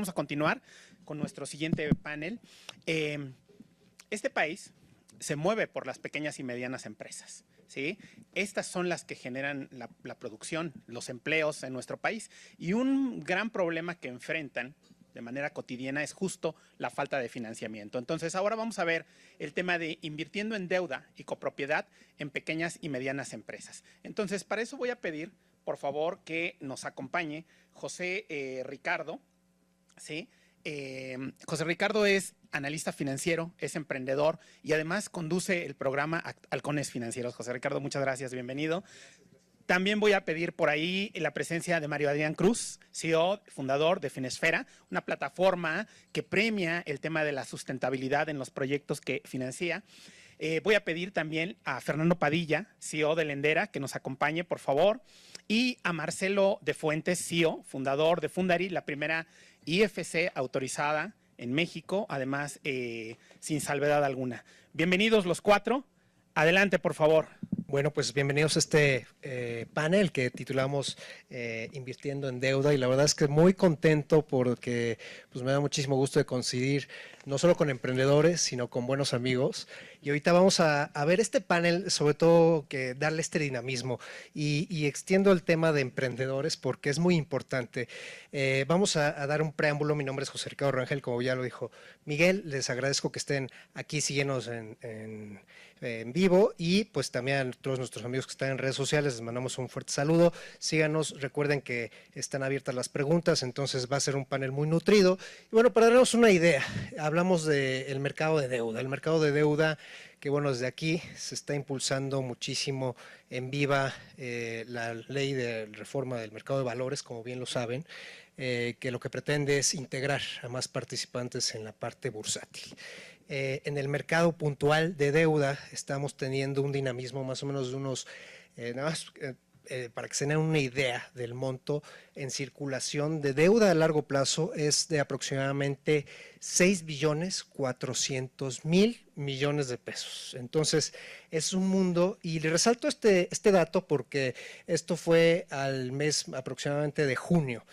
Vamos a continuar con nuestro siguiente panel. Este país se mueve por las pequeñas y medianas empresas, ¿sí? Estas son las que generan la producción, los empleos en nuestro país. Y un gran problema que enfrentan de manera cotidiana es justo la falta de financiamiento. Entonces, ahora vamos a ver el tema de invirtiendo en deuda y copropiedad en pequeñas y medianas empresas. Entonces, para eso voy a pedir, por favor, que nos acompañe José Ricardo, ¿sí? José Ricardo es analista financiero, es emprendedor y además conduce el programa Halcones Financieros. José Ricardo, muchas gracias, bienvenido. También voy a pedir por ahí la presencia de Mario Adrián Cruz, CEO, fundador de Finesfera, una plataforma que premia el tema de la sustentabilidad en los proyectos que financia. Voy a pedir también a Fernando Padilla, CEO de Lendera, que nos acompañe, por favor, y a Marcelo de Fuentes, CEO, fundador de Fundari, la primera IFC autorizada en México, además sin salvedad alguna. Bienvenidos los cuatro. Adelante, por favor. Bueno, pues bienvenidos a este panel que titulamos Invirtiendo en Deuda, y la verdad es que muy contento porque pues me da muchísimo gusto de coincidir no solo con emprendedores, sino con buenos amigos. Y ahorita vamos a ver este panel, sobre todo que darle este dinamismo y extiendo el tema de emprendedores porque es muy importante. Vamos a dar un preámbulo. Mi nombre es José Ricardo Rangel, como ya lo dijo Miguel. Les agradezco que estén aquí, síguenos en vivo, y pues también a todos nuestros amigos que están en redes sociales les mandamos un fuerte saludo. Síganos, recuerden que están abiertas las preguntas, entonces va a ser un panel muy nutrido. Y bueno, para darnos una idea, hablamos del mercado de deuda. El mercado de deuda, que bueno, desde aquí se está impulsando muchísimo en viva la ley de reforma del mercado de valores, como bien lo saben, que lo que pretende es integrar a más participantes en la parte bursátil. En el mercado puntual de deuda estamos teniendo un dinamismo más o menos de unos, nada más para que se den una idea del monto en circulación de deuda a largo plazo, es de aproximadamente 6.400.000.000.000 de pesos. Entonces es un mundo, y le resalto este dato porque esto fue al mes aproximadamente de junio.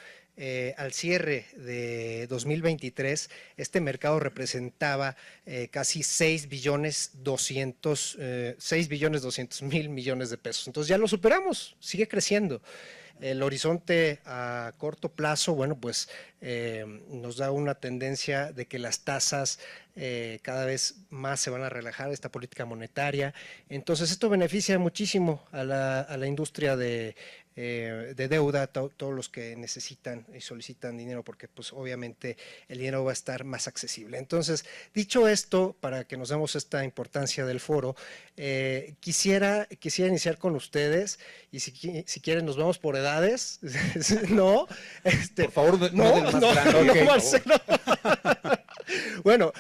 Al cierre de 2023, este mercado representaba casi 6.200.000.000.000 de pesos. Entonces ya lo superamos, sigue creciendo. El horizonte a corto plazo, bueno, pues nos da una tendencia de que las tasas cada vez más se van a relajar, esta política monetaria. Entonces esto beneficia muchísimo a la industria de deuda, todos los que necesitan y solicitan dinero, porque pues obviamente el dinero va a estar más accesible. Entonces, dicho esto, para que nos demos esta importancia del foro, quisiera iniciar con ustedes, y si quieren nos vamos por edades. ¿No? Por favor, no del más grande. Okay, Marcelo. Bueno,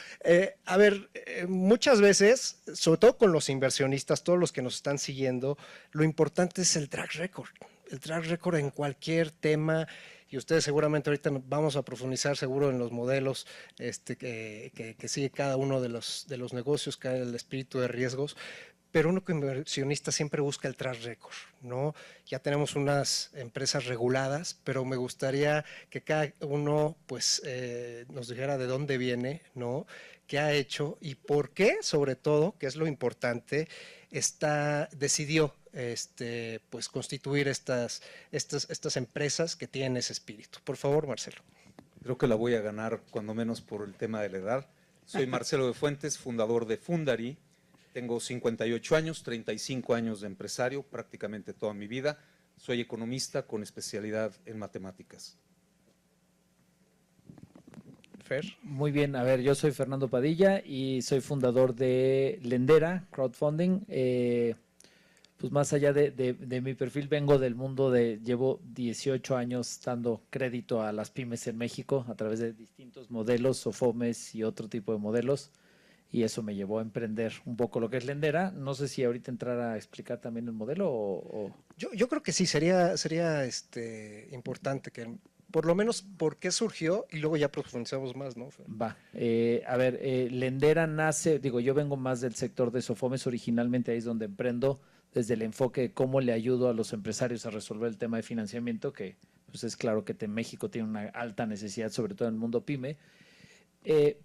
a ver, muchas veces, sobre todo con los inversionistas, todos los que nos están siguiendo, lo importante es el track record. El track record en cualquier tema, y ustedes seguramente ahorita vamos a profundizar seguro en los modelos que sigue cada uno de los negocios, cada el espíritu de riesgos. Pero uno como inversionista siempre busca el track record, ¿no? Ya tenemos unas empresas reguladas, pero me gustaría que cada uno pues nos dijera de dónde viene, ¿no? ¿Qué ha hecho y por qué, sobre todo, que es lo importante, decidió pues constituir estas empresas que tienen ese espíritu? Por favor, Marcelo. Creo que la voy a ganar cuando menos por el tema de la edad. Soy Marcelo de Fuentes, fundador de Fundari. Tengo 58 años, 35 años de empresario, prácticamente toda mi vida. Soy economista con especialidad en matemáticas. Fer. Muy bien, a ver, yo soy Fernando Padilla y soy fundador de Lendera Crowdfunding. Pues más allá de mi perfil, vengo del mundo llevo 18 años dando crédito a las pymes en México a través de distintos modelos, SOFOMES y otro tipo de modelos. Y eso me llevó a emprender un poco lo que es Lendera. No sé si ahorita entrar a explicar también el modelo o... Yo creo que sí, sería importante que por lo menos por qué surgió y luego ya profundizamos más, ¿no? Va. A ver, Lendera nace, yo vengo más del sector de SOFOMES originalmente, ahí es donde emprendo, desde el enfoque de cómo le ayudo a los empresarios a resolver el tema de financiamiento, que pues es claro que México tiene una alta necesidad, sobre todo en el mundo pyme,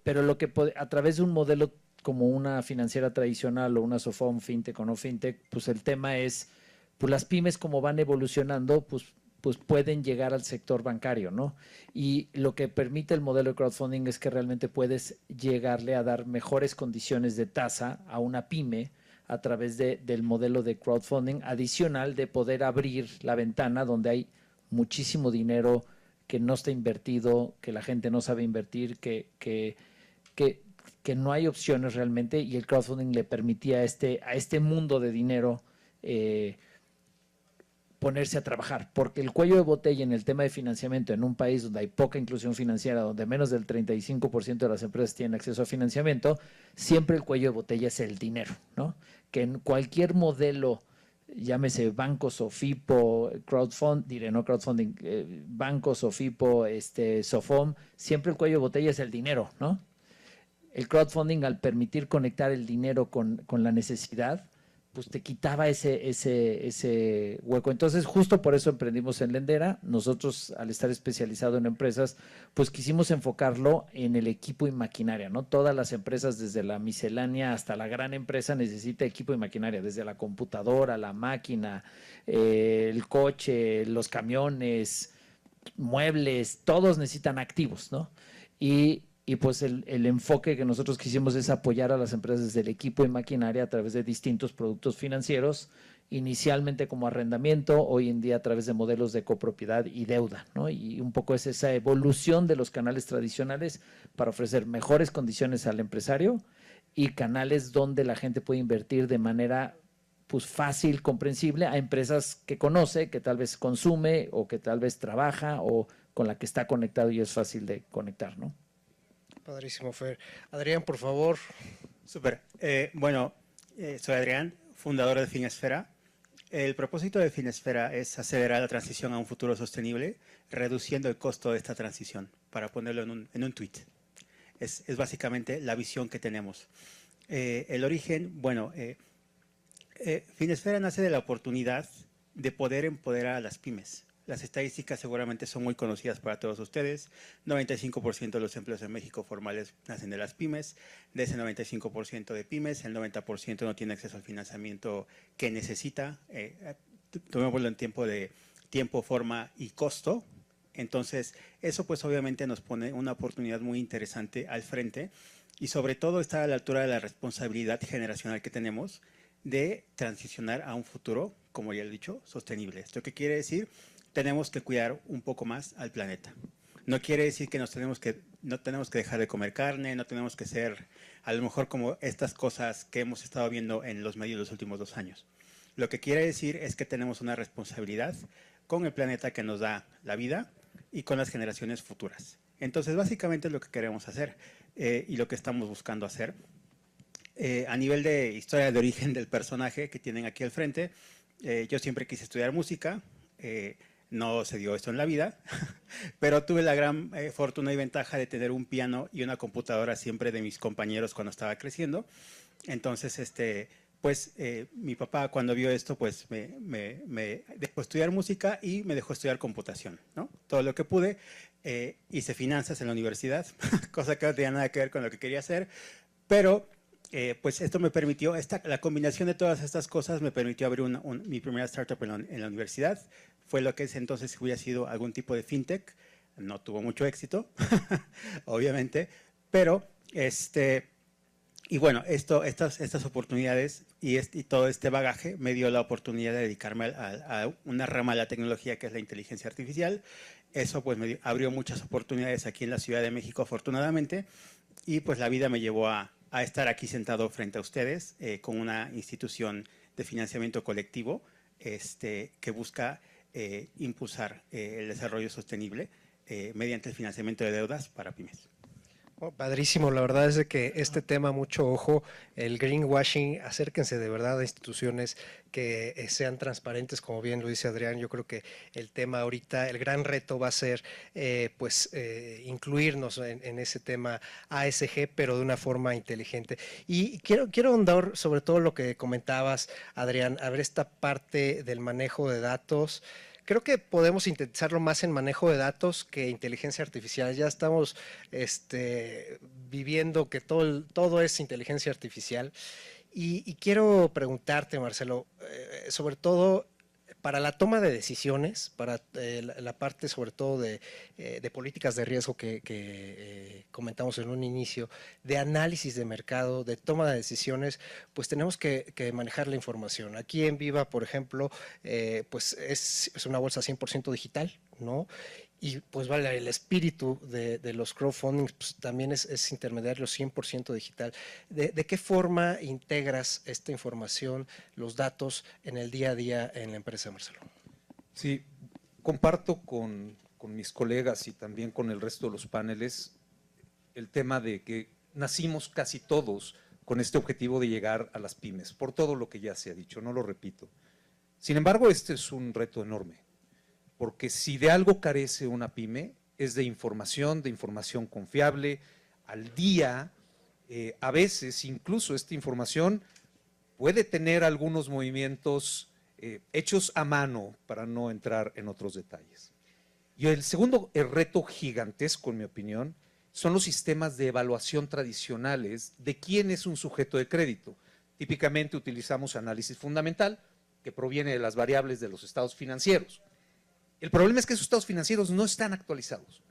pero a través de un modelo como una financiera tradicional o una SOFOM, fintech o no fintech, pues el tema es, pues las pymes como van evolucionando, pues pueden llegar al sector bancario, ¿no? Y lo que permite el modelo de crowdfunding es que realmente puedes llegarle a dar mejores condiciones de tasa a una pyme a través del modelo de crowdfunding, adicional de poder abrir la ventana donde hay muchísimo dinero que no está invertido, que la gente no sabe invertir, que no hay opciones realmente, y el crowdfunding le permitía a este mundo de dinero ponerse a trabajar, porque el cuello de botella en el tema de financiamiento en un país donde hay poca inclusión financiera, donde menos del 35% de las empresas tienen acceso a financiamiento, siempre el cuello de botella es el dinero, ¿no? Que en cualquier modelo, llámese bancos o FIPO, bancos o FIPO, SOFOM, siempre el cuello de botella es el dinero, ¿no? El crowdfunding, al permitir conectar el dinero con la necesidad, pues te quitaba ese hueco. Entonces, justo por eso emprendimos en Lendera. Nosotros, al estar especializado en empresas, pues quisimos enfocarlo en el equipo y maquinaria, ¿no? Todas las empresas, desde la miscelánea hasta la gran empresa, necesita equipo y maquinaria, desde la computadora, la máquina, el coche, los camiones, muebles, todos necesitan activos, ¿no? Y pues el enfoque que nosotros quisimos es apoyar a las empresas del equipo y maquinaria a través de distintos productos financieros, inicialmente como arrendamiento, hoy en día a través de modelos de copropiedad y deuda, ¿no? Y un poco es esa evolución de los canales tradicionales para ofrecer mejores condiciones al empresario y canales donde la gente puede invertir de manera pues fácil, comprensible, a empresas que conoce, que tal vez consume o que tal vez trabaja o con la que está conectado y es fácil de conectar, ¿no? Padrísimo, Fer. Adrián, por favor. Súper. Soy Adrián, fundador de Finesfera. El propósito de Finesfera es acelerar la transición a un futuro sostenible, reduciendo el costo de esta transición, para ponerlo en un tweet. Es básicamente la visión que tenemos. El origen, Finesfera nace de la oportunidad de poder empoderar a las pymes. Las estadísticas seguramente son muy conocidas para todos ustedes. 95% de los empleos en México formales nacen de las pymes. De ese 95% de pymes, el 90% no tiene acceso al financiamiento que necesita. Tomémoslo en tiempo, forma y costo. Entonces, eso pues obviamente nos pone una oportunidad muy interesante al frente y sobre todo está a la altura de la responsabilidad generacional que tenemos de transicionar a un futuro, como ya he dicho, sostenible. ¿Esto qué quiere decir? Tenemos que cuidar un poco más al planeta. No quiere decir que no tenemos que dejar de comer carne, no tenemos que ser a lo mejor como estas cosas que hemos estado viendo en los medios los últimos 2 años. Lo que quiere decir es que tenemos una responsabilidad con el planeta que nos da la vida y con las generaciones futuras. Entonces, básicamente es lo que queremos hacer y lo que estamos buscando hacer. A nivel de historia de origen del personaje que tienen aquí al frente, yo siempre quise estudiar música. No se dio esto en la vida, pero tuve la gran fortuna y ventaja de tener un piano y una computadora siempre de mis compañeros cuando estaba creciendo. Entonces, mi papá cuando vio esto, pues me dejó estudiar música y me dejó estudiar computación, ¿no? Todo lo que pude. Hice finanzas en la universidad, cosa que no tenía nada que ver con lo que quería hacer, pero pues esto me permitió, la combinación de todas estas cosas me permitió abrir mi primera startup en la universidad. Fue lo que entonces hubiera sido algún tipo de fintech. No tuvo mucho éxito, obviamente, pero y bueno, estas oportunidades y todo este bagaje me dio la oportunidad de dedicarme a una rama de la tecnología que es la inteligencia artificial. Eso pues me abrió muchas oportunidades aquí en la Ciudad de México, afortunadamente, y pues la vida me llevó a estar aquí sentado frente a ustedes con una institución de financiamiento colectivo que busca impulsar el desarrollo sostenible mediante el financiamiento de deudas para pymes. Oh, padrísimo, la verdad es de que este tema, mucho ojo, el greenwashing, acérquense de verdad a instituciones que sean transparentes, como bien lo dice Adrián. Yo creo que el tema ahorita, el gran reto va a ser incluirnos en ese tema ASG, pero de una forma inteligente. Y quiero ahondar sobre todo lo que comentabas, Adrián, a ver esta parte del manejo de datos. creo que podemos sintetizarlo más en manejo de datos que inteligencia artificial. Ya estamos viviendo que todo es inteligencia artificial. Y quiero preguntarte, Marcelo, sobre todo para la toma de decisiones, para la parte sobre todo de políticas de riesgo que comentamos en un inicio, de análisis de mercado, de toma de decisiones, pues tenemos que manejar la información. Aquí en Viva, por ejemplo, pues es una bolsa 100% digital, ¿no? Y pues vale, el espíritu de los crowdfunding pues, también es intermediario 100% digital. ¿De qué forma integras esta información, los datos en el día a día en la empresa, Marcelo? Sí, comparto con mis colegas y también con el resto de los paneles el tema de que nacimos casi todos con este objetivo de llegar a las pymes, por todo lo que ya se ha dicho, no lo repito. Sin embargo, este es un reto enorme. Porque si de algo carece una pyme, es de información confiable, al día. A veces, incluso esta información puede tener algunos movimientos hechos a mano, para no entrar en otros detalles. Y el segundo reto gigantesco, en mi opinión, son los sistemas de evaluación tradicionales de quién es un sujeto de crédito. Típicamente utilizamos análisis fundamental, que proviene de las variables de los estados financieros. El problema es que esos estados financieros no están actualizados.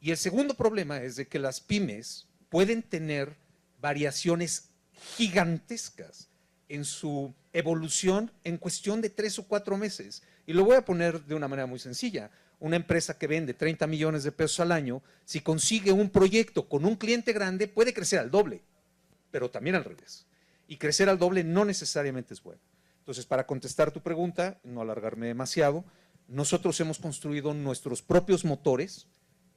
Y el segundo problema es de que las pymes pueden tener variaciones gigantescas en su evolución en cuestión de 3 o 4 meses. Y lo voy a poner de una manera muy sencilla. Una empresa que vende 30 millones de pesos al año, si consigue un proyecto con un cliente grande, puede crecer al doble, pero también al revés. Y crecer al doble no necesariamente es bueno. Entonces, para contestar tu pregunta, no alargarme demasiado, nosotros hemos construido nuestros propios motores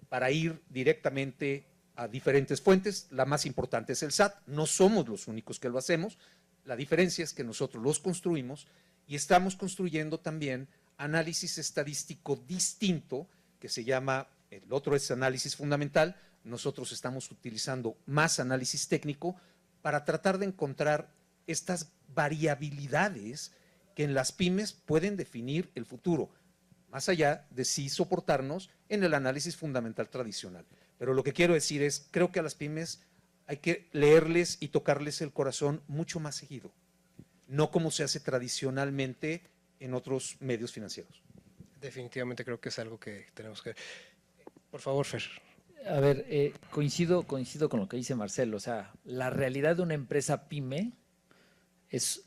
para ir directamente a diferentes fuentes. La más importante es el SAT. No somos los únicos que lo hacemos. La diferencia es que nosotros los construimos y estamos construyendo también análisis estadístico distinto, que se llama, el otro es análisis fundamental. Nosotros estamos utilizando más análisis técnico para tratar de encontrar estas variabilidades que en las pymes pueden definir el futuro, más allá de sí soportarnos en el análisis fundamental tradicional. Pero lo que quiero decir es, creo que a las pymes hay que leerles y tocarles el corazón mucho más seguido, no como se hace tradicionalmente en otros medios financieros. Definitivamente creo que es algo que tenemos que... Por favor, Fer. A ver, coincido con lo que dice Marcelo. O sea, la realidad de una empresa pyme es,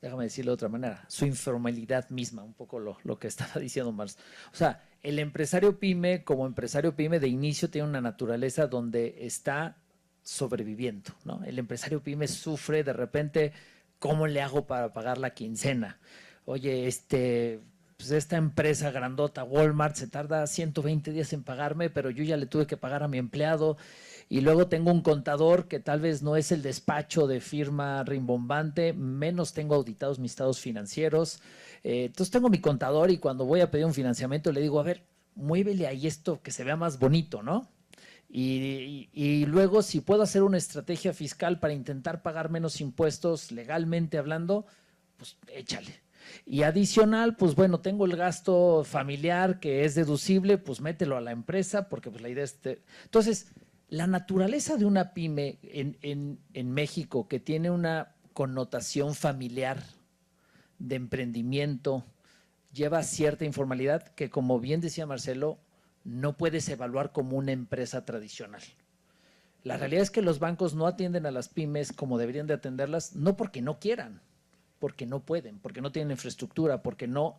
déjame decirlo de otra manera, su informalidad misma, un poco lo que estaba diciendo Marcelo. O sea, el empresario pyme, como empresario pyme de inicio, tiene una naturaleza donde está sobreviviendo, ¿no? El empresario pyme sufre de repente, ¿cómo le hago para pagar la quincena? Oye, pues esta empresa grandota, Walmart, se tarda 120 días en pagarme, pero yo ya le tuve que pagar a mi empleado. Y luego tengo un contador que tal vez no es el despacho de firma rimbombante, menos tengo auditados mis estados financieros. Entonces tengo mi contador y cuando voy a pedir un financiamiento le digo, a ver, muévele ahí esto que se vea más bonito, ¿no? Y luego si puedo hacer una estrategia fiscal para intentar pagar menos impuestos legalmente hablando, pues échale. Y adicional, pues bueno, tengo el gasto familiar que es deducible, pues mételo a la empresa porque pues la idea es... Entonces, la naturaleza de una pyme en México que tiene una connotación familiar de emprendimiento lleva cierta informalidad que, como bien decía Marcelo, no puedes evaluar como una empresa tradicional. La realidad es que los bancos no atienden a las pymes como deberían de atenderlas, no porque no quieran, porque no pueden, porque no tienen infraestructura, porque no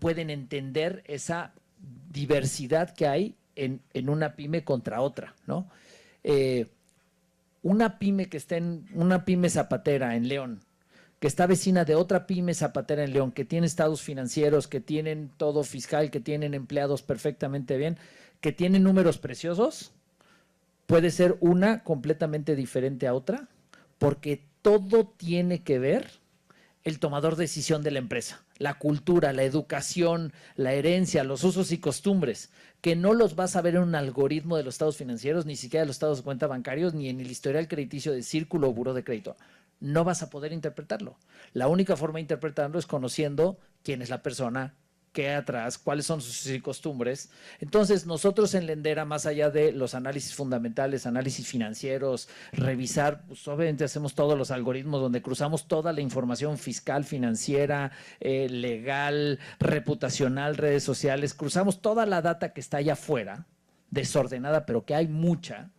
pueden entender esa diversidad que hay en una pyme contra otra, ¿no? Una pyme que está una pyme zapatera en León, que está vecina de otra pyme zapatera en León, que tiene estados financieros, que tienen todo fiscal, que tienen empleados perfectamente bien, que tienen números preciosos, puede ser una completamente diferente a otra, porque todo tiene que ver el tomador de decisión de la empresa, la cultura, la educación, la herencia, los usos y costumbres, que no los vas a ver en un algoritmo de los estados financieros, ni siquiera de los estados de cuenta bancarios, ni en el historial crediticio de Círculo o Buró de Crédito. No vas a poder interpretarlo. La única forma de interpretarlo es conociendo quién es la persona qué hay atrás, cuáles son sus usos y costumbres. Entonces, nosotros en Lendera, más allá de los análisis fundamentales, análisis financieros, revisar, pues obviamente hacemos todos los algoritmos donde cruzamos toda la información fiscal, financiera, legal, reputacional, redes sociales, cruzamos toda la data que está allá afuera, desordenada, pero que hay mucha,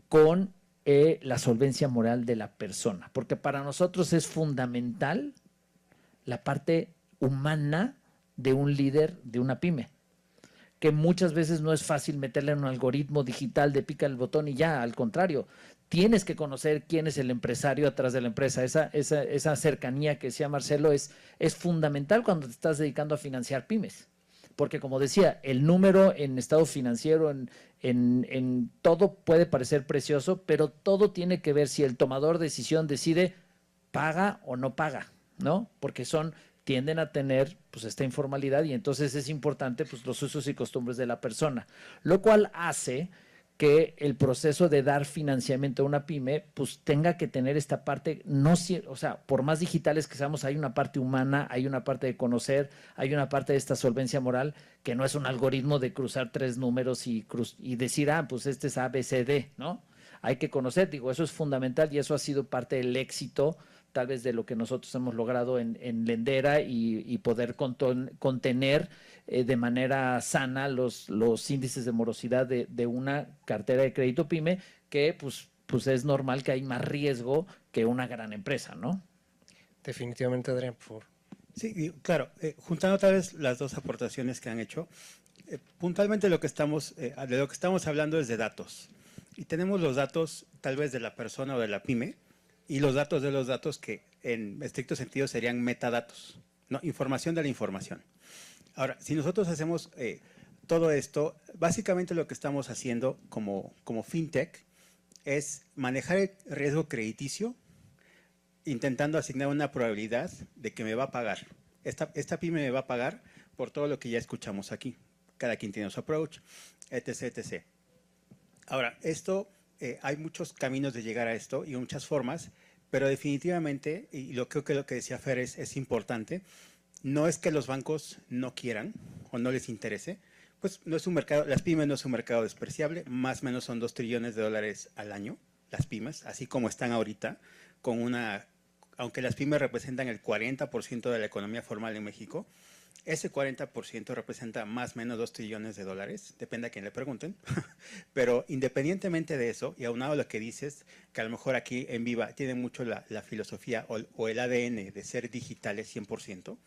con la solvencia moral de la persona, porque para nosotros es fundamental la parte humana de un líder de una pyme, que muchas veces no es fácil meterle en un algoritmo digital de pica el botón y ya, al contrario, tienes que conocer quién es el empresario atrás de la empresa. Esa cercanía que decía Marcelo es fundamental cuando te estás dedicando a financiar pymes. Porque como decía, el número en estado financiero, en todo puede parecer precioso, pero todo tiene que ver si el tomador de decisión decide paga o no paga, ¿no? Porque tienden a tener pues esta informalidad y entonces es importante pues los usos y costumbres de la persona, lo cual hace que el proceso de dar financiamiento a una pyme pues tenga que tener esta parte, o sea, por más digitales que seamos, hay una parte humana, hay una parte de conocer, hay una parte de esta solvencia moral que no es un algoritmo de cruzar 3 números y decir, pues este es ABCD, ¿no? Hay que conocer, digo, eso es fundamental y eso ha sido parte del éxito tal vez de lo que nosotros hemos logrado en Lendera y poder contener de manera sana los índices de morosidad de una cartera de crédito pyme que pues es normal que hay más riesgo que una gran empresa, ¿no? Definitivamente, Adrián, por favor. Sí, claro, juntando tal vez las dos aportaciones que han hecho, puntualmente de lo que estamos hablando es de datos. Y tenemos los datos tal vez de la persona o de la pyme, y los datos de los datos que en estricto sentido serían metadatos, ¿no? Información de la información. Ahora, si nosotros hacemos todo esto, básicamente lo que estamos haciendo como fintech es manejar el riesgo crediticio, intentando asignar una probabilidad de que me va a pagar. Esta pyme me va a pagar por todo lo que ya escuchamos aquí. Cada quien tiene su approach, etc., etc. Ahora, hay muchos caminos de llegar a esto y muchas formas, pero definitivamente, y creo que lo que decía Fer es importante, no es que los bancos no quieran o no les interese, pues no es un mercado, las pymes no es un mercado despreciable, más o menos son $2 trillones al año, las pymes, así como están ahorita, aunque las pymes representan el 40% de la economía formal en México, ese 40% representa más o menos $2 trillones, depende a quién le pregunten. Pero independientemente de eso, y aunado a lo que dices, que a lo mejor aquí en Viva tiene mucho la filosofía o el ADN de ser digitales 100%,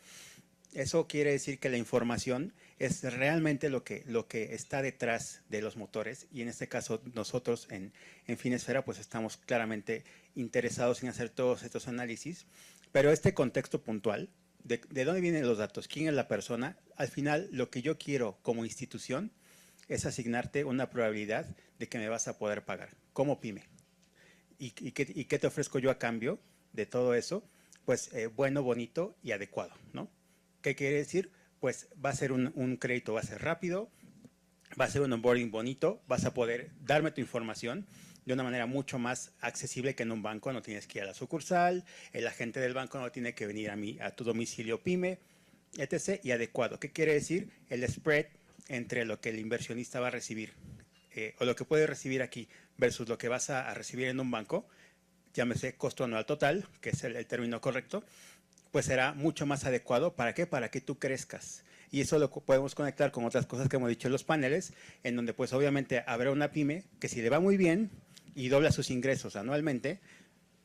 eso quiere decir que la información es realmente lo que está detrás de los motores, y en este caso nosotros en Finesfera pues estamos claramente interesados en hacer todos estos análisis, pero este contexto puntual, de dónde vienen los datos, quién es la persona, al final lo que yo quiero como institución es asignarte una probabilidad de que me vas a poder pagar como pyme. ¿Y qué te ofrezco yo a cambio de todo eso? Pues bueno, bonito y adecuado, ¿no? ¿Qué quiere decir? Pues va a ser un crédito, va a ser rápido, va a ser un onboarding bonito, vas a poder darme tu información de una manera mucho más accesible que en un banco. No tienes que ir a la sucursal, el agente del banco no tiene que venir a tu domicilio pyme, etc. Y adecuado. ¿Qué quiere decir? El spread entre lo que el inversionista va a recibir o lo que puede recibir aquí versus lo que vas a recibir en un banco, llámese costo anual total, que es el término correcto, pues será mucho más adecuado. ¿Para qué? Para que tú crezcas. Y eso lo podemos conectar con otras cosas que hemos dicho en los paneles, en donde pues obviamente habrá una pyme que si le va muy bien y dobla sus ingresos anualmente,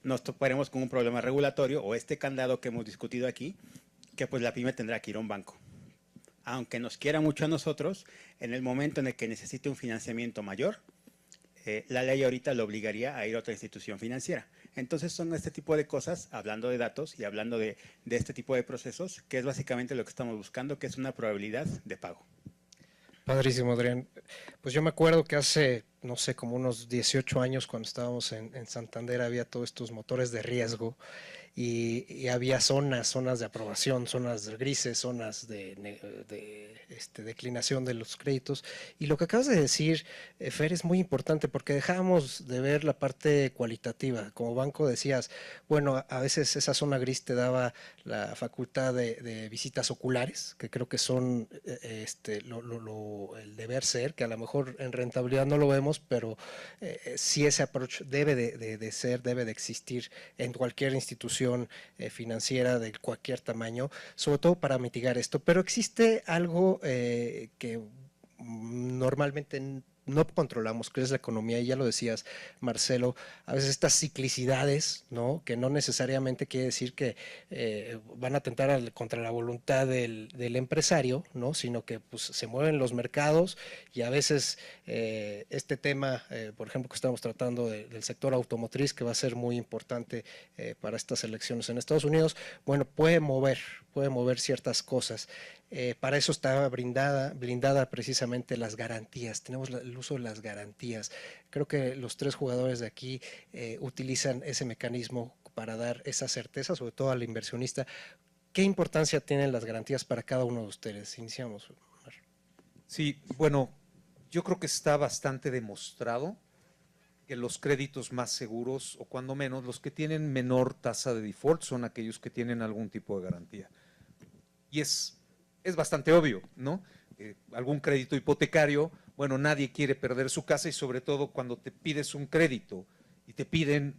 nos toparemos con un problema regulatorio o este candado que hemos discutido aquí, que pues la pyme tendrá que ir a un banco. Aunque nos quiera mucho a nosotros, en el momento en el que necesite un financiamiento mayor, la ley ahorita lo obligaría a ir a otra institución financiera. Entonces son este tipo de cosas, hablando de datos y hablando de este tipo de procesos, que es básicamente lo que estamos buscando, que es una probabilidad de pago. Padrísimo, Adrián. Pues yo me acuerdo que hace, no sé, como unos 18 años cuando estábamos en Santander había todos estos motores de riesgo y había zonas de aprobación, zonas grises, zonas de declinación de los créditos. Y lo que acabas de decir, Fer, es muy importante porque dejamos de ver la parte cualitativa. Como banco decías, bueno, a veces esa zona gris te daba la facultad de visitas oculares, que creo que son el deber ser, que a lo mejor en rentabilidad no lo vemos, pero sí ese approach debe de ser, debe de existir en cualquier institución financiera de cualquier tamaño, sobre todo para mitigar esto. Pero existe algo que normalmente no controlamos, que es la economía, y ya lo decías, Marcelo, a veces estas ciclicidades, ¿no? Que no necesariamente quiere decir que van a atentar contra la voluntad del empresario, ¿no? Sino que pues, se mueven los mercados y a veces este tema, por ejemplo, que estamos tratando del sector automotriz, que va a ser muy importante para estas elecciones en Estados Unidos, bueno, puede mover ciertas cosas. Para eso está blindada precisamente las garantías. Tenemos el uso de las garantías. Creo que los tres jugadores de aquí utilizan ese mecanismo para dar esa certeza, sobre todo al inversionista. ¿Qué importancia tienen las garantías para cada uno de ustedes? Iniciamos. Sí, bueno, yo creo que está bastante demostrado que los créditos más seguros, o cuando menos, los que tienen menor tasa de default, son aquellos que tienen algún tipo de garantía. Y es bastante obvio, ¿no? Algún crédito hipotecario, bueno, nadie quiere perder su casa y sobre todo cuando te pides un crédito y te piden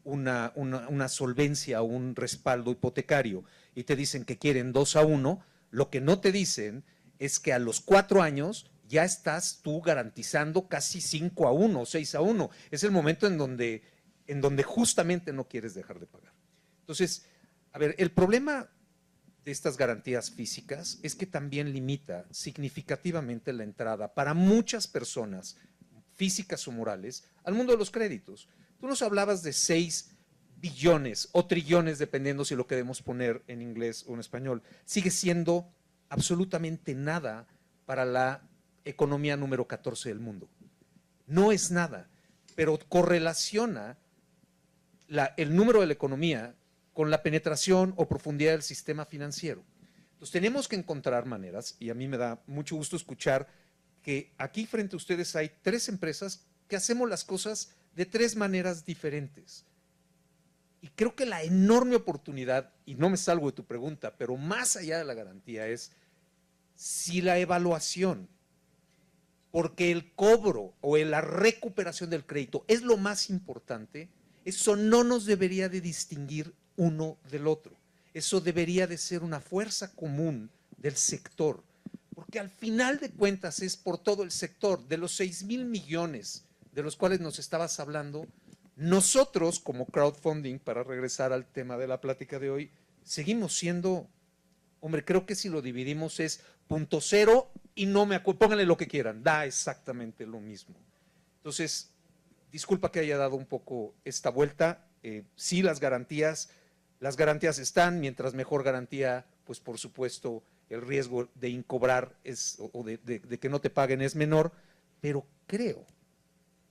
una solvencia o un respaldo hipotecario y te dicen que quieren 2-1, lo que no te dicen es que a los 4 años ya estás tú garantizando casi 5-1 o 6-1. Es el momento en donde justamente no quieres dejar de pagar. Entonces, a ver, el problema de estas garantías físicas es que también limita significativamente la entrada para muchas personas, físicas o morales, al mundo de los créditos. Tú nos hablabas de 6 billones o trillones, dependiendo si lo queremos poner en inglés o en español. Sigue siendo absolutamente nada para la economía número 14 del mundo. No es nada, pero correlaciona el número de la economía con la penetración o profundidad del sistema financiero. Entonces tenemos que encontrar maneras, y a mí me da mucho gusto escuchar que aquí frente a ustedes hay 3 empresas que hacemos las cosas de 3 maneras diferentes. Y creo que la enorme oportunidad, y no me salgo de tu pregunta, pero más allá de la garantía es si la evaluación, porque el cobro o la recuperación del crédito es lo más importante, eso no nos debería de distinguir uno del otro. Eso debería de ser una fuerza común del sector, porque al final de cuentas es por todo el sector. De los 6,000 millones de los cuales nos estabas hablando, nosotros como crowdfunding, para regresar al tema de la plática de hoy, seguimos siendo, hombre, creo que si lo dividimos es 0.0 y no me acuerdo, pónganle lo que quieran, da exactamente lo mismo. Entonces, disculpa que haya dado un poco esta vuelta. Sí, las garantías están, mientras mejor garantía, pues por supuesto el riesgo de incobrar o de que no te paguen es menor, pero creo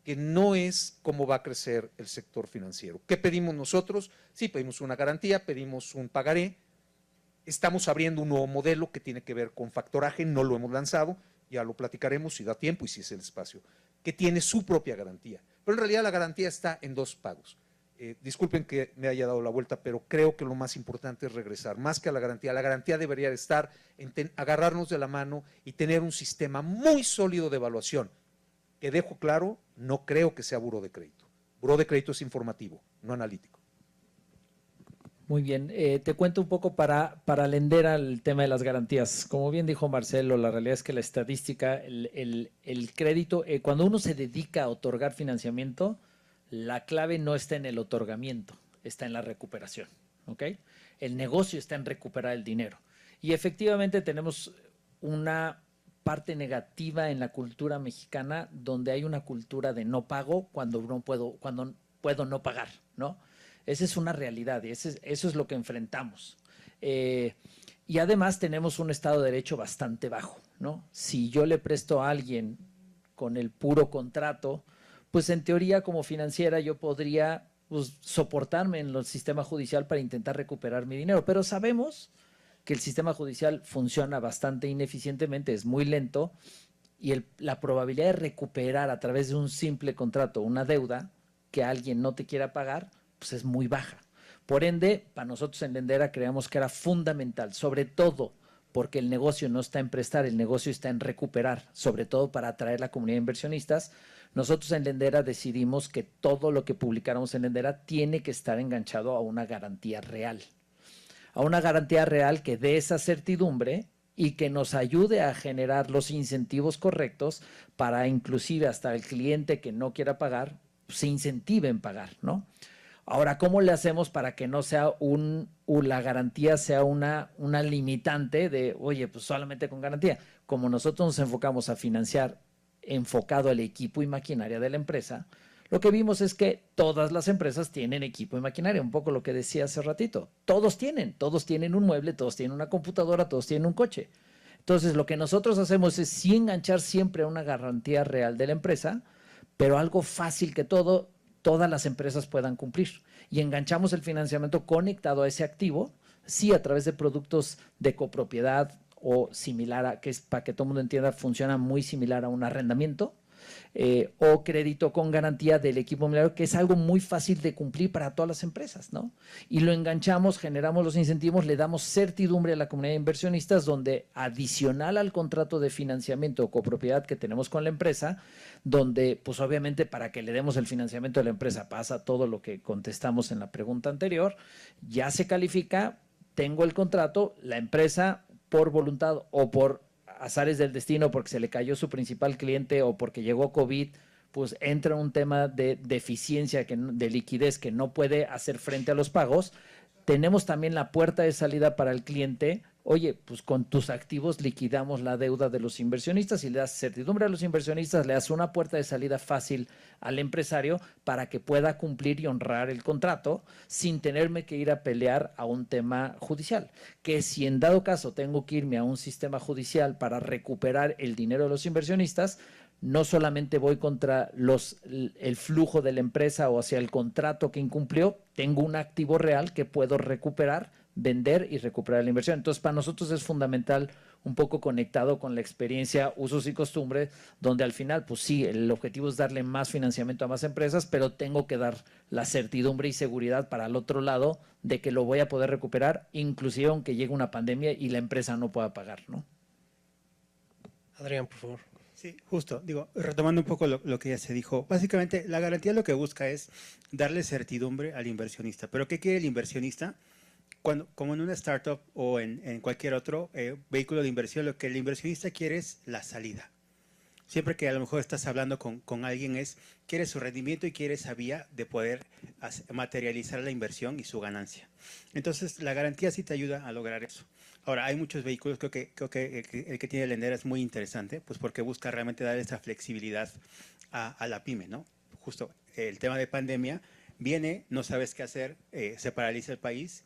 que no es cómo va a crecer el sector financiero. ¿Qué pedimos nosotros? Sí, pedimos una garantía, pedimos un pagaré, estamos abriendo un nuevo modelo que tiene que ver con factoraje, no lo hemos lanzado, ya lo platicaremos si da tiempo y si es el espacio, que tiene su propia garantía, pero en realidad la garantía está en 2 pagos. Disculpen que me haya dado la vuelta, pero creo que lo más importante es regresar, más que a la garantía debería estar en agarrarnos de la mano y tener un sistema muy sólido de evaluación, que dejo claro, no creo que sea buró de crédito. Buró de crédito es informativo, no analítico. Muy bien, te cuento un poco para Lendera el tema de las garantías. Como bien dijo Marcelo, la realidad es que la estadística, el crédito, cuando uno se dedica a otorgar financiamiento, la clave no está en el otorgamiento, está en la recuperación, ¿ok? El negocio está en recuperar el dinero. Y efectivamente tenemos una parte negativa en la cultura mexicana donde hay una cultura de no pago cuando puedo no pagar, ¿no? Esa es una realidad y eso es lo que enfrentamos. Y además tenemos un Estado de Derecho bastante bajo, ¿no? Si yo le presto a alguien con el puro contrato, pues en teoría como financiera yo podría pues, soportarme en el sistema judicial para intentar recuperar mi dinero. Pero sabemos que el sistema judicial funciona bastante ineficientemente, es muy lento y la probabilidad de recuperar a través de un simple contrato una deuda que alguien no te quiera pagar, pues es muy baja. Por ende, para nosotros en Lendera creíamos que era fundamental, sobre todo porque el negocio no está en prestar, el negocio está en recuperar, sobre todo para atraer la comunidad de inversionistas. Nosotros en Lendera decidimos que todo lo que publicáramos en Lendera tiene que estar enganchado a una garantía real. A una garantía real que dé esa certidumbre y que nos ayude a generar los incentivos correctos para inclusive hasta el cliente que no quiera pagar, se incentive en pagar, ¿no? Ahora, ¿cómo le hacemos para que no sea la garantía sea una limitante de, oye, pues solamente con garantía? Como nosotros nos enfocamos a financiar enfocado al equipo y maquinaria de la empresa, lo que vimos es que todas las empresas tienen equipo y maquinaria, un poco lo que decía hace ratito. Todos tienen un mueble, todos tienen una computadora, todos tienen un coche. Entonces, lo que nosotros hacemos es sí enganchar siempre a una garantía real de la empresa, pero algo fácil que todas las empresas puedan cumplir. Y enganchamos el financiamiento conectado a ese activo, sí a través de productos de copropiedad o similar que es, para que todo el mundo entienda, funciona muy similar a un arrendamiento, o crédito con garantía del equipo inmobiliario, que es algo muy fácil de cumplir para todas las empresas, ¿no? Y lo enganchamos, generamos los incentivos, le damos certidumbre a la comunidad de inversionistas, donde adicional al contrato de financiamiento o copropiedad que tenemos con la empresa, donde pues obviamente para que le demos el financiamiento a la empresa pasa todo lo que contestamos en la pregunta anterior, ya se califica, tengo el contrato, la empresa por voluntad o por azares del destino, porque se le cayó su principal cliente o porque llegó COVID, pues entra un tema de deficiencia, de liquidez que no puede hacer frente a los pagos. Tenemos también la puerta de salida para el cliente. Oye, pues con tus activos liquidamos la deuda de los inversionistas y le das certidumbre a los inversionistas, le das una puerta de salida fácil al empresario para que pueda cumplir y honrar el contrato sin tenerme que ir a pelear a un tema judicial. Que si en dado caso tengo que irme a un sistema judicial para recuperar el dinero de los inversionistas, no solamente voy contra el flujo de la empresa o hacia el contrato que incumplió, tengo un activo real que puedo recuperar, vender y recuperar la inversión. Entonces, para nosotros es fundamental, un poco conectado con la experiencia, usos y costumbres, donde al final, pues sí, el objetivo es darle más financiamiento a más empresas, pero tengo que dar la certidumbre y seguridad para el otro lado de que lo voy a poder recuperar, inclusive aunque llegue una pandemia y la empresa no pueda pagar, ¿no? Adrián, por favor. Sí, justo. Digo, retomando un poco lo que ya se dijo, básicamente la garantía lo que busca es darle certidumbre al inversionista. ¿Pero qué quiere el inversionista? Como en una startup o en cualquier otro vehículo de inversión, lo que el inversionista quiere es la salida. Siempre que a lo mejor estás hablando con alguien quiere su rendimiento y quiere esa vía de poder materializar la inversión y su ganancia. Entonces, la garantía sí te ayuda a lograr eso. Ahora, hay muchos vehículos, creo que el que tiene Lendera es muy interesante, pues porque busca realmente dar esa flexibilidad a la pyme, ¿no? Justo el tema de pandemia viene, no sabes qué hacer, se paraliza el país,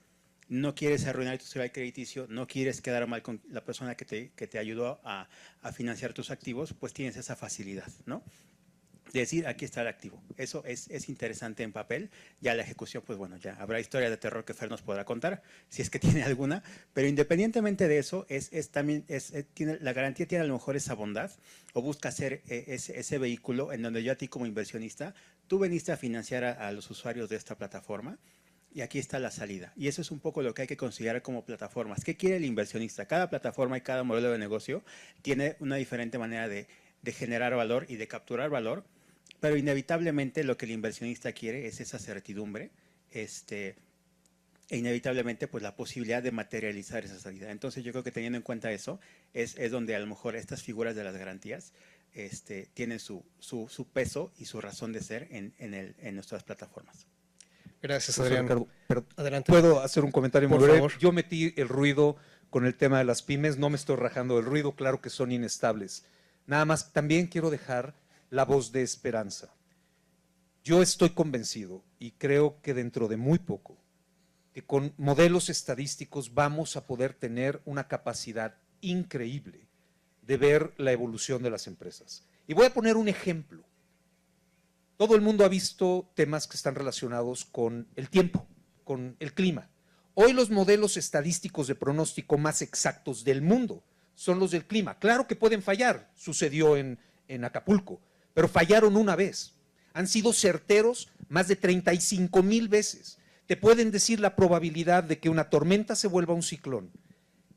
no quieres arruinar tu historial crediticio, no quieres quedar mal con la persona que te ayudó a financiar tus activos, pues tienes esa facilidad, ¿no? De decir, aquí está el activo. Eso es interesante en papel. Ya la ejecución, pues bueno, ya habrá historia de terror que Fer nos podrá contar, si es que tiene alguna. Pero independientemente de eso, la garantía tiene a lo mejor esa bondad o busca ser ese vehículo en donde yo a ti como inversionista, tú veniste a financiar a los usuarios de esta plataforma. Y aquí está la salida. Y eso es un poco lo que hay que considerar como plataformas. ¿Qué quiere el inversionista? Cada plataforma y cada modelo de negocio tiene una diferente manera de generar valor y de capturar valor, pero inevitablemente lo que el inversionista quiere es esa certidumbre, e inevitablemente pues la posibilidad de materializar esa salida. Entonces yo creo que teniendo en cuenta eso, es donde a lo mejor estas figuras de las garantías tienen su peso y su razón de ser en nuestras plataformas. Gracias, Adrián. Ricardo, Adelante. ¿puedo hacer un comentario muy Por breve? favor. Yo metí el ruido con el tema de las pymes, no me estoy rajando del ruido, claro que son inestables. Nada más, también quiero dejar la voz de esperanza. Yo estoy convencido y creo que dentro de muy poco, que con modelos estadísticos vamos a poder tener una capacidad increíble de ver la evolución de las empresas. Y voy a poner un ejemplo. Todo el mundo ha visto temas que están relacionados con el tiempo, con el clima. Hoy los modelos estadísticos de pronóstico más exactos del mundo son los del clima. Claro que pueden fallar, sucedió en Acapulco, pero fallaron una vez. Han sido certeros más de 35,000 veces. Te pueden decir la probabilidad de que una tormenta se vuelva un ciclón.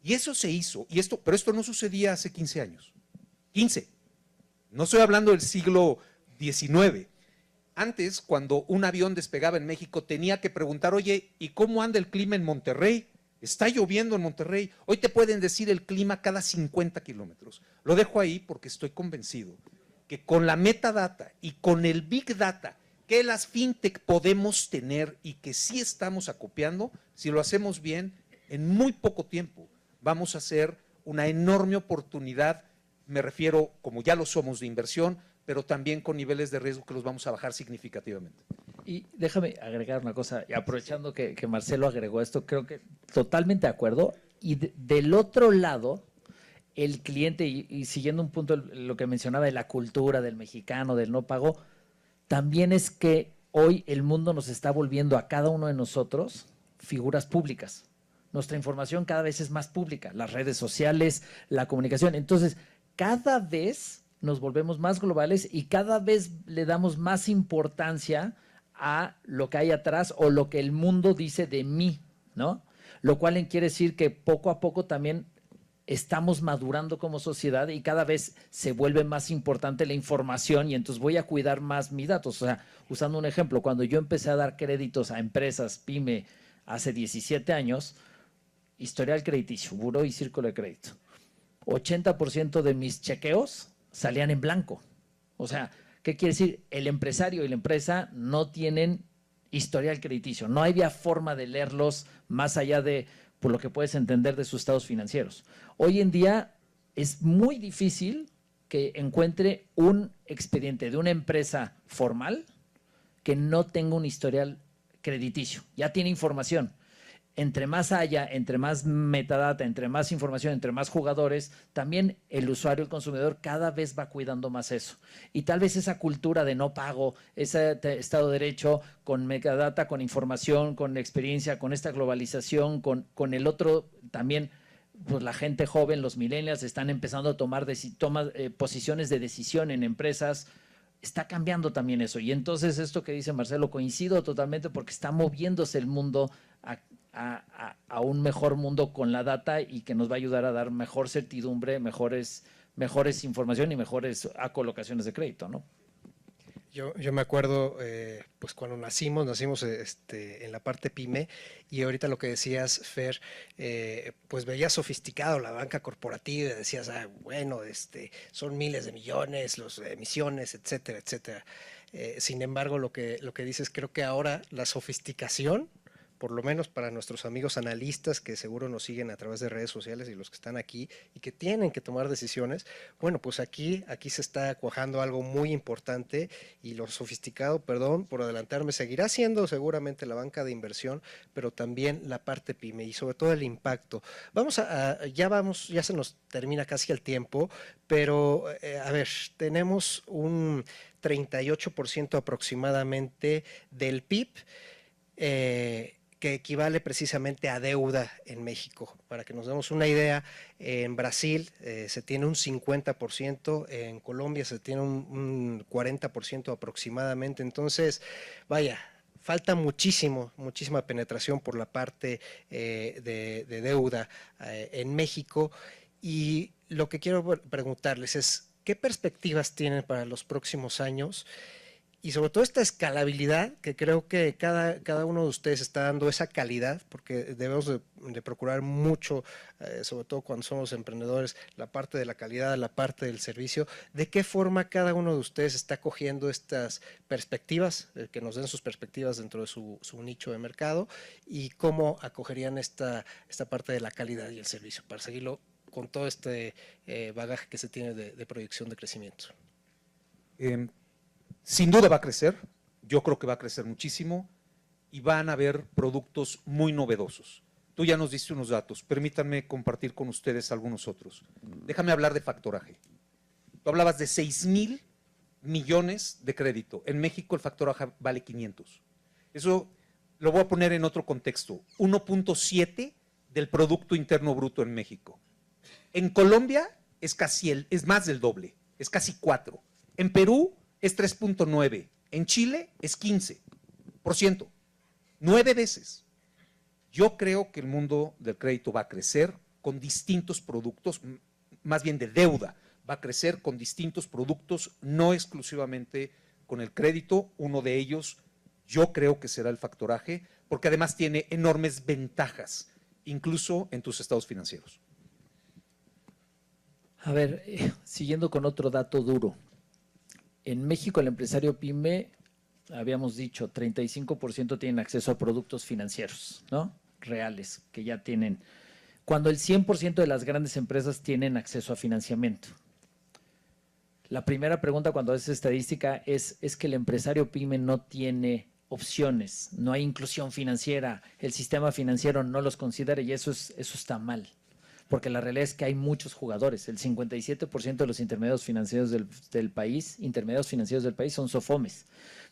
Y eso se hizo, pero esto no sucedía hace 15 años. 15. No estoy hablando del siglo XIX. Antes, cuando un avión despegaba en México, tenía que preguntar, oye, ¿y cómo anda el clima en Monterrey? Está lloviendo en Monterrey. Hoy te pueden decir el clima cada 50 kilómetros. Lo dejo ahí porque estoy convencido que con la metadata y con el big data que las fintech podemos tener y que sí estamos acopiando, si lo hacemos bien, en muy poco tiempo vamos a hacer una enorme oportunidad, me refiero, como ya lo somos, de inversión, pero también con niveles de riesgo que los vamos a bajar significativamente. Y déjame agregar una cosa, y aprovechando que Marcelo agregó esto, creo que totalmente de acuerdo. Y del otro lado, el cliente, y siguiendo un punto lo que mencionaba de la cultura del mexicano, del no pago, también es que hoy el mundo nos está volviendo a cada uno de nosotros figuras públicas. Nuestra información cada vez es más pública, las redes sociales, la comunicación. Entonces, cada vez nos volvemos más globales y cada vez le damos más importancia a lo que hay atrás o lo que el mundo dice de mí, ¿no? Lo cual quiere decir que poco a poco también estamos madurando como sociedad y cada vez se vuelve más importante la información y entonces voy a cuidar más mis datos. O sea, usando un ejemplo, cuando yo empecé a dar créditos a empresas PYME hace 17 años, historial crediticio, buró y círculo de crédito, 80% de mis chequeos salían en blanco. O sea, ¿qué quiere decir? El empresario y la empresa no tienen historial crediticio. No había forma de leerlos más allá de por lo que puedes entender de sus estados financieros. Hoy en día es muy difícil que encuentre un expediente de una empresa formal que no tenga un historial crediticio. Ya tiene información. Entre más haya, entre más metadata, entre más información, entre más jugadores, también el usuario, el consumidor, cada vez va cuidando más eso. Y tal vez esa cultura de no pago, ese Estado de Derecho, con metadata, con información, con experiencia, con esta globalización, con el otro también, pues la gente joven, los millennials, están empezando a tomar posiciones de decisión en empresas. Está cambiando también eso. Y entonces esto que dice Marcelo, coincido totalmente porque está moviéndose el mundo a un mejor mundo con la data y que nos va a ayudar a dar mejor certidumbre, mejores información y mejores colocaciones de crédito, ¿no? Yo me acuerdo, pues cuando nacimos en la parte pyme y ahorita lo que decías, Fer, pues veías sofisticado la banca corporativa y decías, bueno, son miles de millones, las emisiones, etcétera, etcétera. Sin embargo, lo que dices, creo que ahora la sofisticación, por lo menos para nuestros amigos analistas que seguro nos siguen a través de redes sociales y los que están aquí y que tienen que tomar decisiones, bueno, pues aquí se está cuajando algo muy importante y lo sofisticado, perdón por adelantarme, seguirá siendo seguramente la banca de inversión, pero también la parte pyme y sobre todo el impacto. Ya se nos termina casi el tiempo, pero a ver, tenemos un 38% aproximadamente del PIB, que equivale precisamente a deuda en México. Para que nos demos una idea, en Brasil se tiene un 50%, en Colombia se tiene un 40% aproximadamente. Entonces, vaya, falta muchísima penetración por la parte de deuda en México. Y lo que quiero preguntarles es, ¿qué perspectivas tienen para los próximos años? Y sobre todo esta escalabilidad, que creo que cada uno de ustedes está dando esa calidad, porque debemos de procurar mucho, sobre todo cuando somos emprendedores, la parte de la calidad, la parte del servicio. ¿De qué forma cada uno de ustedes está cogiendo estas perspectivas, que nos den sus perspectivas dentro de su nicho de mercado, y cómo acogerían esta parte de la calidad y el servicio para seguirlo con todo este bagaje que se tiene de proyección de crecimiento? Sin duda va a crecer, yo creo que va a crecer muchísimo y van a haber productos muy novedosos. Tú ya nos diste unos datos, permítanme compartir con ustedes algunos otros. Déjame hablar de factoraje. Tú hablabas de 6,000 millones de crédito. En México el factoraje vale 500. Eso lo voy a poner en otro contexto. 1.7 del Producto Interno Bruto en México. En Colombia es más del doble, es casi 4. En Perú es 3.9. En Chile es 15%. 9 veces. Yo creo que el mundo del crédito va a crecer con distintos productos, más bien de deuda, va a crecer con distintos productos, no exclusivamente con el crédito. Uno de ellos yo creo que será el factoraje, porque además tiene enormes ventajas, incluso en tus estados financieros. A ver, siguiendo con otro dato duro. En México el empresario pyme, habíamos dicho, 35% tienen acceso a productos financieros, ¿no? Reales, que ya tienen, cuando el 100% de las grandes empresas tienen acceso a financiamiento. La primera pregunta cuando haces estadística es que el empresario pyme no tiene opciones, no hay inclusión financiera, el sistema financiero no los considera y eso está mal. Porque la realidad es que hay muchos jugadores. El 57% de los intermediarios financieros del país son SOFOMES,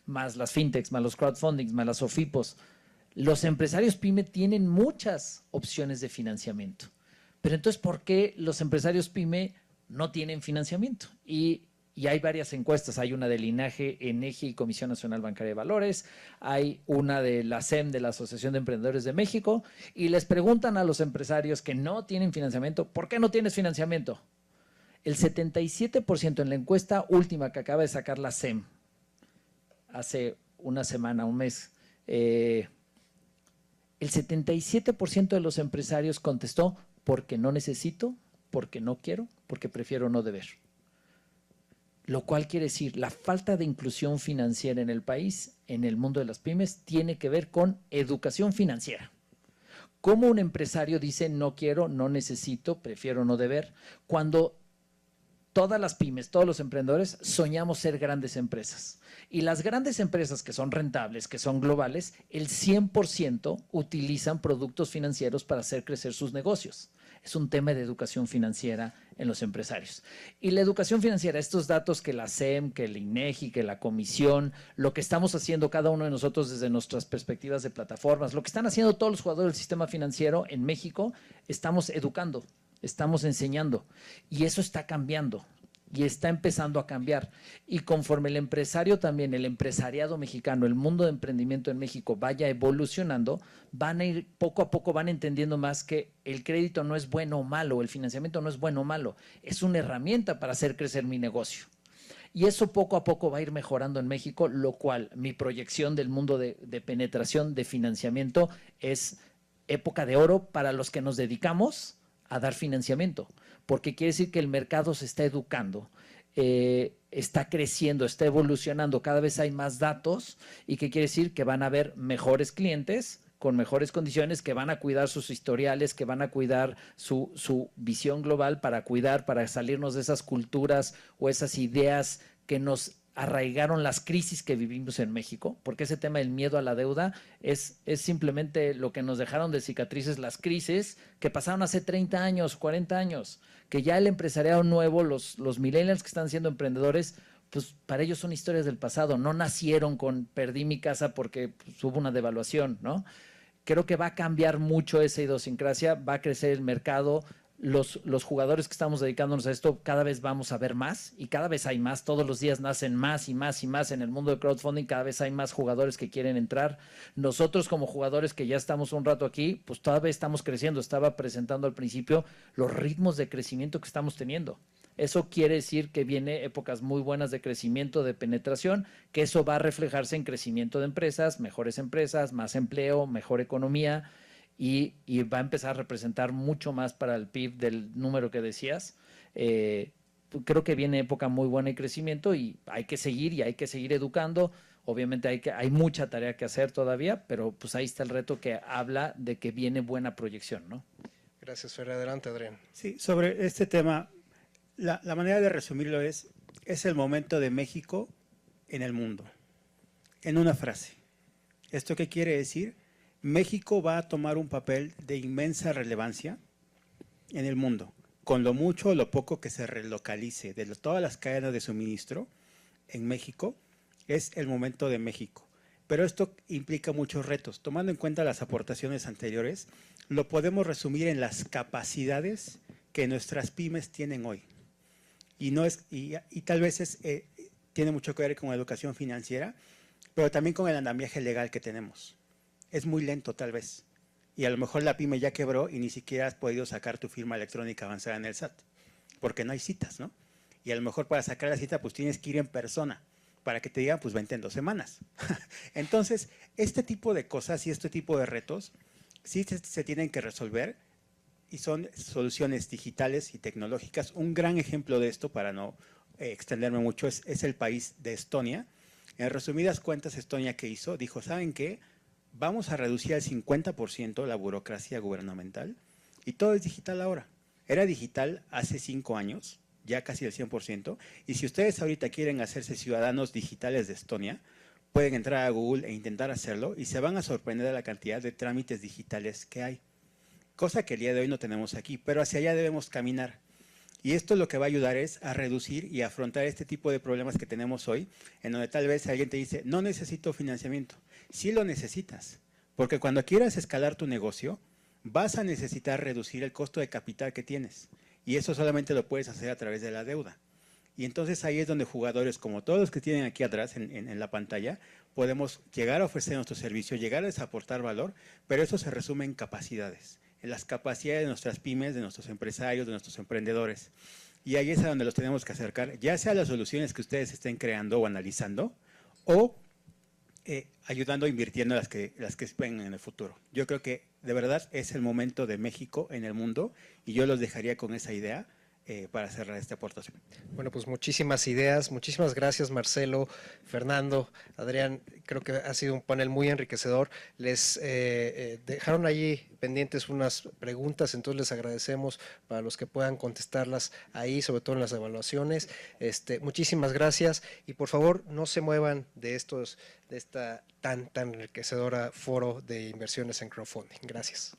más las fintechs, más los crowdfundings, más las SOFIPOS. Los empresarios pyme tienen muchas opciones de financiamiento. Pero entonces, ¿por qué los empresarios pyme no tienen financiamiento? Y hay varias encuestas. Hay una del INAGE, ENEGI y Comisión Nacional Bancaria de Valores. Hay una de la SEM, de la Asociación de Emprendedores de México. Y les preguntan a los empresarios que no tienen financiamiento, ¿por qué no tienes financiamiento? El 77% en la encuesta última que acaba de sacar la SEM, hace una semana, un mes, el 77% de los empresarios contestó porque no necesito, porque no quiero, porque prefiero no deber. Lo cual quiere decir, la falta de inclusión financiera en el país, en el mundo de las pymes, tiene que ver con educación financiera. ¿Cómo un empresario dice no quiero, no necesito, prefiero no deber? Cuando todas las pymes, todos los emprendedores soñamos ser grandes empresas. Y las grandes empresas que son rentables, que son globales, el 100% utilizan productos financieros para hacer crecer sus negocios. Es un tema de educación financiera en los empresarios. Y la educación financiera, estos datos que la SEM, que el INEGI, que la Comisión, lo que estamos haciendo cada uno de nosotros desde nuestras perspectivas de plataformas, lo que están haciendo todos los jugadores del sistema financiero en México, estamos educando, estamos enseñando. Y eso está cambiando. Y está empezando a cambiar. Y conforme el empresario también, el empresariado mexicano, el mundo de emprendimiento en México vaya evolucionando, van a ir poco a poco, van entendiendo más que el crédito no es bueno o malo, el financiamiento no es bueno o malo, es una herramienta para hacer crecer mi negocio. Y eso poco a poco va a ir mejorando en México, lo cual mi proyección del mundo de penetración de financiamiento es época de oro para los que nos dedicamos a dar financiamiento, porque quiere decir que el mercado se está educando, está creciendo, está evolucionando, cada vez hay más datos y que quiere decir que van a haber mejores clientes con mejores condiciones, que van a cuidar sus historiales, que van a cuidar su visión global para salirnos de esas culturas o esas ideas que nos arraigaron las crisis que vivimos en México, porque ese tema del miedo a la deuda es simplemente lo que nos dejaron de cicatrices las crisis que pasaron hace 30 años, 40 años, que ya el empresariado nuevo, los millennials que están siendo emprendedores, pues para ellos son historias del pasado, no nacieron con perdí mi casa porque pues, hubo una devaluación, ¿no? Creo que va a cambiar mucho esa idiosincrasia, va a crecer el mercado. Los jugadores que estamos dedicándonos a esto, cada vez vamos a ver más y cada vez hay más. Todos los días nacen más y más y más en el mundo del crowdfunding. Cada vez hay más jugadores que quieren entrar. Nosotros como jugadores que ya estamos un rato aquí, pues todavía estamos creciendo. Estaba presentando al principio los ritmos de crecimiento que estamos teniendo. Eso quiere decir que viene épocas muy buenas de crecimiento, de penetración, que eso va a reflejarse en crecimiento de empresas, más empleo, mejor economía. Y va a empezar a representar mucho más para el PIB del número que decías. Creo que viene época muy buena de crecimiento y hay que seguir educando. Obviamente hay mucha tarea que hacer todavía, pero pues ahí está el reto que habla de que viene buena proyección, ¿no? Gracias, Fer. Adelante, Adrián. Sí, sobre este tema, la manera de resumirlo es el momento de México en el mundo. En una frase. ¿Esto qué quiere decir? México va a tomar un papel de inmensa relevancia en el mundo, con lo mucho o lo poco que se relocalice de todas las cadenas de suministro. en México, es el momento de México. Pero esto implica muchos retos. Tomando en cuenta las aportaciones anteriores, lo podemos resumir en las capacidades que nuestras pymes tienen hoy. Y tal vez tiene mucho que ver con la educación financiera, pero también con el andamiaje legal que tenemos. Es muy lento tal vez. Y a lo mejor la pyme ya quebró y ni siquiera has podido sacar tu firma electrónica avanzada en el SAT, porque no hay citas, ¿no? Y a lo mejor para sacar la cita pues tienes que ir en persona, para que te digan pues vente en 2 semanas. Entonces, este tipo de cosas y este tipo de retos sí se tienen que resolver y son soluciones digitales y tecnológicas. Un gran ejemplo de esto, para no extenderme mucho, es el país de Estonia. En resumidas cuentas, Estonia, ¿qué hizo? Dijo, ¿saben qué? Vamos a reducir al 50% la burocracia gubernamental y todo es digital ahora. Era digital hace 5 años, ya casi el 100%, y si ustedes ahorita quieren hacerse ciudadanos digitales de Estonia, pueden entrar a Google e intentar hacerlo y se van a sorprender de la cantidad de trámites digitales que hay. Cosa que el día de hoy no tenemos aquí, pero hacia allá debemos caminar. Y esto lo que va a ayudar es a reducir y afrontar este tipo de problemas que tenemos hoy, en donde tal vez alguien te dice, no necesito financiamiento. Sí lo necesitas, porque cuando quieras escalar tu negocio, vas a necesitar reducir el costo de capital que tienes. Y eso solamente lo puedes hacer a través de la deuda. Y entonces ahí es donde jugadores como todos los que tienen aquí atrás en la pantalla, podemos llegar a ofrecer nuestro servicio, llegar a aportar valor, pero eso se resume en capacidades, en las capacidades de nuestras pymes, de nuestros empresarios, de nuestros emprendedores. Y ahí es a donde los tenemos que acercar, ya sea las soluciones que ustedes estén creando o analizando, o ayudando, invirtiendo las que ven en el futuro. Yo creo que de verdad es el momento de México en el mundo y yo los dejaría con esa idea para cerrar esta aportación. Bueno, pues muchísimas ideas, muchísimas gracias Marcelo, Fernando, Adrián, creo que ha sido un panel muy enriquecedor. Les dejaron allí pendientes unas preguntas, entonces les agradecemos para los que puedan contestarlas ahí, sobre todo en las evaluaciones. Muchísimas gracias y por favor no se muevan de esta tan enriquecedora foro de inversiones en crowdfunding. Gracias.